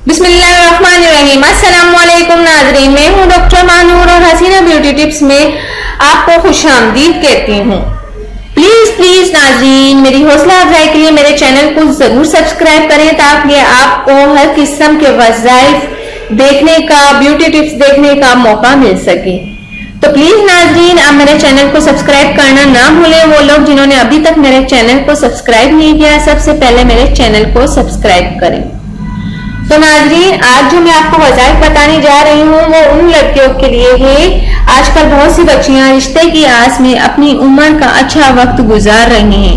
बिस्मिल्लाहिर्रहमानिर्रहीम। अस्सलाम वालेकुम नाज़रीन, मैं हूँ डॉक्टर मानूर और हसीना ब्यूटी टिप्स में आपको खुशामदीद कहती हूँ। प्लीज नाज़रीन, मेरी हौसला अफजाई के लिए मेरे चैनल को जरूर सब्सक्राइब करें ताकि आपको हर किस्म के वज़ाइफ देखने का, ब्यूटी टिप्स देखने का मौका मिल सके। तो प्लीज नाज़रीन, आप मेरे चैनल को सब्सक्राइब करना ना भूलें। वो लोग जिन्होंने अभी तक मेरे चैनल को सब्सक्राइब नहीं किया, सबसे पहले मेरे चैनल को सब्सक्राइब करें। तो नाज़रीन, आज जो मैं आपको वज़ाइफ बताने जा रही हूँ वो उन लड़कियों के लिए है। आजकल बहुत सी बच्चियां रिश्ते की आस में अपनी उम्र का अच्छा वक्त गुजार रही हैं,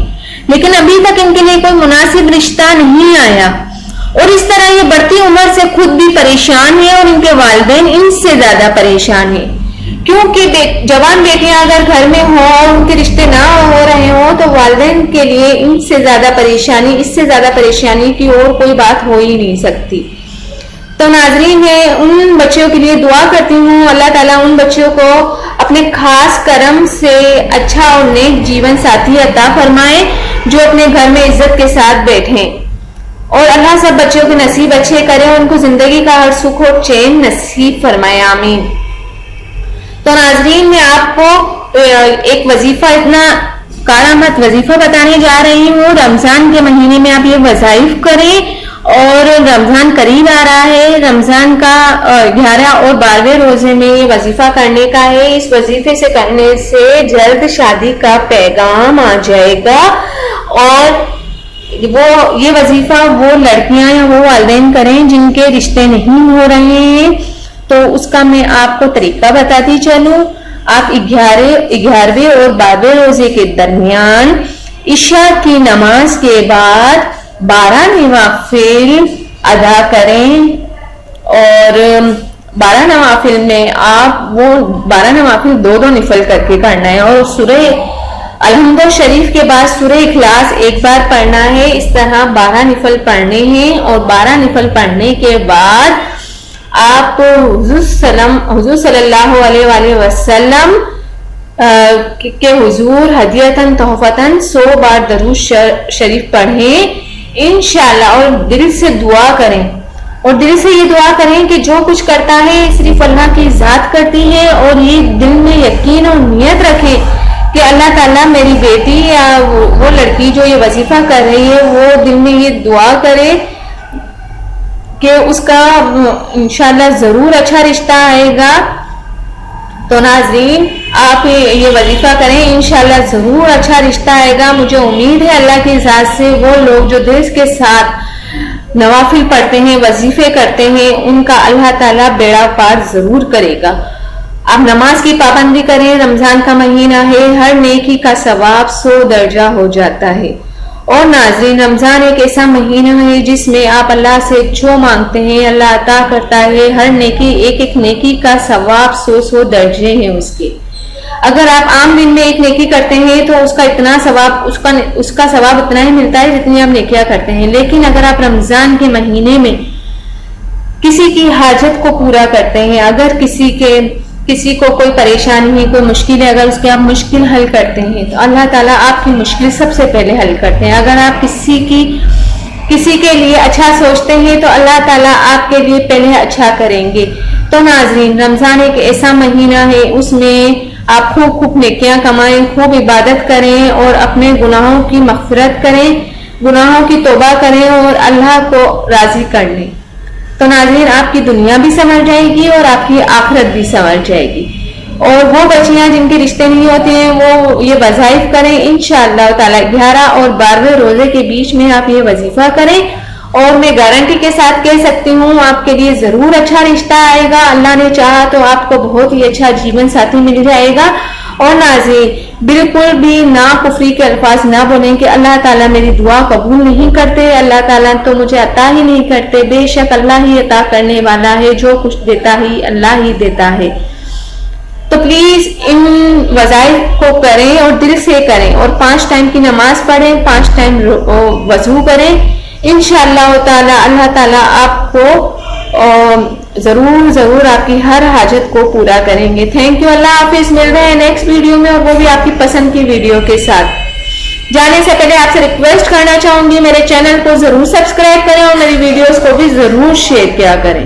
लेकिन अभी तक इनके लिए कोई मुनासिब रिश्ता नहीं आया और इस तरह ये बढ़ती उम्र से खुद भी परेशान है और इनके वालिदैन इनसे ज्यादा परेशान है, क्योंकि जवान बेटियां अगर घर में हो और उनके रिश्ते ना हो रहे हो तो वालिदैन के लिए इससे ज्यादा परेशानी की और कोई बात हो ही नहीं सकती। तो नाज़रीन, मैं उन बच्चियों के लिए दुआ करती हूँ, अल्लाह ताला उन बच्चियों को अपने खास करम से अच्छा और नेक जीवन साथी अता फरमाए जो अपने घर में इज्जत के साथ बैठे, और अल्लाह सब बच्चियों के नसीब अच्छे करे और उनको जिंदगी का हर सुख और चैन नसीब फरमाए, आमीन। तो नाज़रीन, मैं आपको एक वजीफा, इतना कारामत वजीफा बताने जा रही हूँ। रमजान के महीने में आप ये वज़ाइफ करें और रमजान करीब आ रहा है। रमजान का 11 और 12वें रोजे में ये वजीफा करने का है। इस वजीफे से करने से जल्द शादी का पैगाम आ जाएगा और ये वजीफा वो लड़कियां या वो वालिदैन करें जिनके रिश्ते नहीं हो रहे हैं। तो उसका मैं आपको तरीका बताती चलूं। आप 11वें और 12वें रोजे के दरमियान इशा की नमाज के बाद 12 नवाफिल अदा करें और 12 नवाफिल में आप वो 12 नवाफिल दो निफल करके करना है और सूरह अल-हम्द शरीफ के बाद सूरह इखलास एक बार पढ़ना है। इस तरह 12 निफल पढ़ने हैं और 12 निफल पढ़ने के बाद आप हुजूर सल्लल्लाहु अलैहि वसल्लम के हुजूर हदियतन तोहफतन 100 बार दरूद शरीफ पढ़ें इंशाअल्लाह, और दिल से दुआ करें और दिल से ये दुआ करें कि जो कुछ करता है सिर्फ अल्लाह की ज़ात करती है, और ये दिल में यकीन और नियत रखें कि अल्लाह ताला मेरी बेटी या वो लड़की जो ये वजीफा कर रही है वो दिल में ये दुआ करे कि उसका इंशाअल्लाह जरूर अच्छा रिश्ता आएगा। तो नाज़रीन, आप ये वजीफा करें, इंशाअल्लाह जरूर अच्छा रिश्ता आएगा। मुझे उम्मीद है अल्लाह की ज़ात से वो लोग जो दिल के साथ नवाफिल पढ़ते हैं, वजीफे करते हैं, उनका अल्लाह ताला बेड़ा पार जरूर करेगा। आप नमाज की पाबंदी करें, रमजान का महीना है, हर नेकी का सवाब 100 दर्जा हो जाता है। और नाज़रीन, रमजान एक ऐसा महीना है जिसमें आप अल्लाह से जो मांगते हैं अल्लाह अता करता है। हर नेकी, एक नेकी का सवाब 100 दर्जे हैं उसके। अगर आप आम दिन में एक नेकी करते हैं तो उसका इतना सवाब, उसका सवाब इतना ही मिलता है जितनी आप नेकियां करते हैं। लेकिन अगर आप रमजान के महीने में किसी की हाजत को पूरा करते हैं, अगर किसी को कोई परेशानी है, कोई मुश्किल है, अगर उसके आप मुश्किल हल करते हैं तो अल्लाह ताला आपकी मुश्किल सबसे पहले हल करते हैं। अगर आप किसी के लिए अच्छा सोचते हैं तो अल्लाह ताला आपके लिए पहले अच्छा करेंगे। तो नाज़रीन, रमजान एक ऐसा महीना है, उसमें आप खूब नेकियां कमाएं, खूब इबादत करें और अपने गुनाहों की मग़फ़िरत करें, गुनाहों की तौबा करें और अल्लाह को राजी कर लें। तो नाज़रीन, आपकी दुनिया भी संवर जाएगी और आपकी आखिरत भी संवर जाएगी। और वो बच्चियां जिनके रिश्ते नहीं होते हैं वो ये वज़ाइफ करें इंशाअल्लाह ताला। 11 और 12वें रोजे के बीच में आप ये वजीफा करें और मैं गारंटी के साथ कह सकती हूँ आपके लिए जरूर अच्छा रिश्ता आएगा। अल्लाह ने चाहा तो आपको बहुत ही अच्छा जीवन साथी मिल जाएगा। और नाज़रीन, बिल्कुल भी ना कुफरी के अल्फाज ना बोलें कि अल्लाह ताला मेरी दुआ कबूल नहीं करते, अल्लाह ताला तो मुझे अता ही नहीं करते। बेशक अल्लाह ही अता करने वाला है, जो कुछ देता ही अल्लाह ही देता है। तो प्लीज इन वज़ाइफ को करें और दिल से करें और 5 टाइम की नमाज पढ़ें, 5 टाइम वजू करें। इंशाअल्लाह ताला अल्लाह ताला आपको जरूर आपकी हर हाजत को पूरा करेंगे। थैंक यू, अल्लाह हाफिज। मिल रहे हैं नेक्स्ट वीडियो में और वो भी आपकी पसंद की वीडियो के साथ। جانے سے پہلے آپ سے ریکویسٹ کرنا چاہوں گی میرے چینل کو ضرور سبسکرائب کریں اور میری ویڈیوز کو بھی ضرور شیئر کیا کریں.